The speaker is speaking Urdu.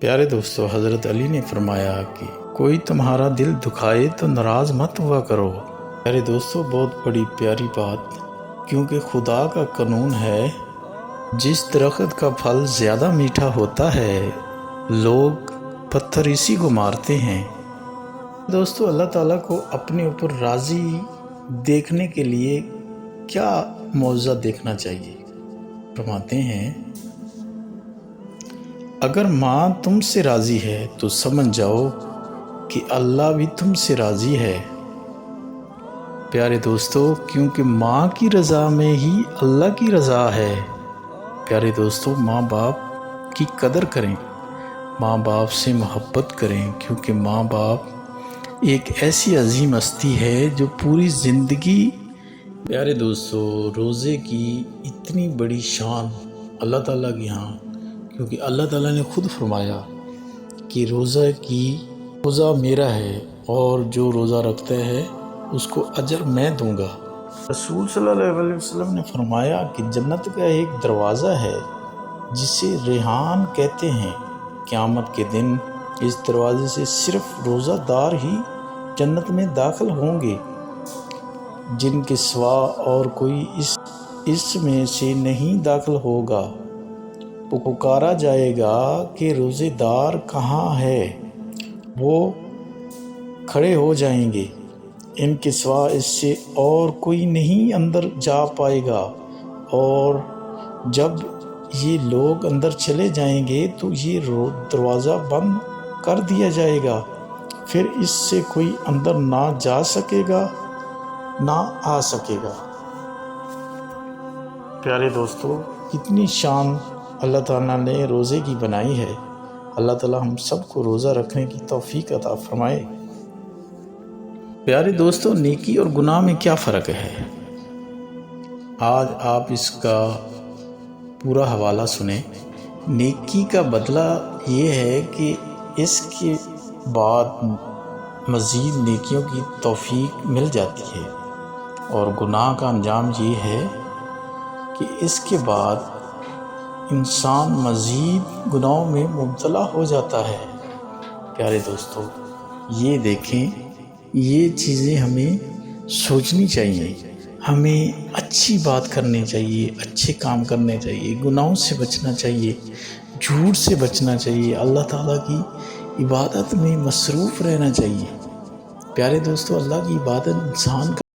پیارے دوستو، حضرت علی نے فرمایا کہ کوئی تمہارا دل دکھائے تو ناراض مت ہوا کرو۔ پیارے دوستو، بہت بڑی پیاری بات، کیونکہ خدا کا قانون ہے جس درخت کا پھل زیادہ میٹھا ہوتا ہے لوگ پتھر اسی کو مارتے ہیں۔ دوستو، اللہ تعالیٰ کو اپنے اوپر راضی دیکھنے کے لیے کیا معجزہ دیکھنا چاہیے؟ فرماتے ہیں، اگر ماں تم سے راضی ہے تو سمجھ جاؤ کہ اللہ بھی تم سے راضی ہے۔ پیارے دوستو، کیونکہ ماں کی رضا میں ہی اللہ کی رضا ہے۔ پیارے دوستو، ماں باپ کی قدر کریں، ماں باپ سے محبت کریں، کیونکہ ماں باپ ایک ایسی عظیم ہستی ہے جو پوری زندگی۔ پیارے دوستو، روزے کی اتنی بڑی شان اللہ تعالیٰ کی ہاں، کیونکہ اللہ تعالیٰ نے خود فرمایا کہ روزہ میرا ہے اور جو روزہ رکھتا ہے اس کو اجر میں دوں گا۔ رسول صلی اللہ علیہ وسلم نے فرمایا کہ جنت کا ایک دروازہ ہے جسے ریحان کہتے ہیں، قیامت کے دن اس دروازے سے صرف روزہ دار ہی جنت میں داخل ہوں گے، جن کے سوا اور کوئی اس میں سے نہیں داخل ہوگا۔ پکارا جائے گا کہ روزے دار کہاں ہے؟ وہ کھڑے ہو جائیں گے، ان کے سوا اس سے اور کوئی نہیں اندر جا پائے گا، اور جب یہ لوگ اندر چلے جائیں گے تو یہ دروازہ بند کر دیا جائے گا، پھر اس سے کوئی اندر نہ جا سکے گا نہ آ سکے گا۔ پیارے دوستو، کتنی شان اللہ تعالیٰ نے روزے کی بنائی ہے۔ اللہ تعالیٰ ہم سب کو روزہ رکھنے کی توفیق عطا فرمائے۔ پیارے دوستو، نیکی اور گناہ میں کیا فرق ہے؟ آج آپ اس کا پورا حوالہ سنیں۔ نیکی کا بدلہ یہ ہے کہ اس کے بعد مزید نیکیوں کی توفیق مل جاتی ہے، اور گناہ کا انجام یہ ہے کہ اس کے بعد انسان مزید گناہوں میں مبتلا ہو جاتا ہے۔ پیارے دوستو، یہ دیکھیں، یہ چیزیں ہمیں سوچنی چاہیے، ہمیں اچھی بات کرنی چاہیے، اچھے کام کرنے چاہیے، گناہوں سے بچنا چاہیے، جھوٹ سے بچنا چاہیے، اللہ تعالیٰ کی عبادت میں مصروف رہنا چاہیے۔ پیارے دوستو، اللہ کی عبادت انسان کا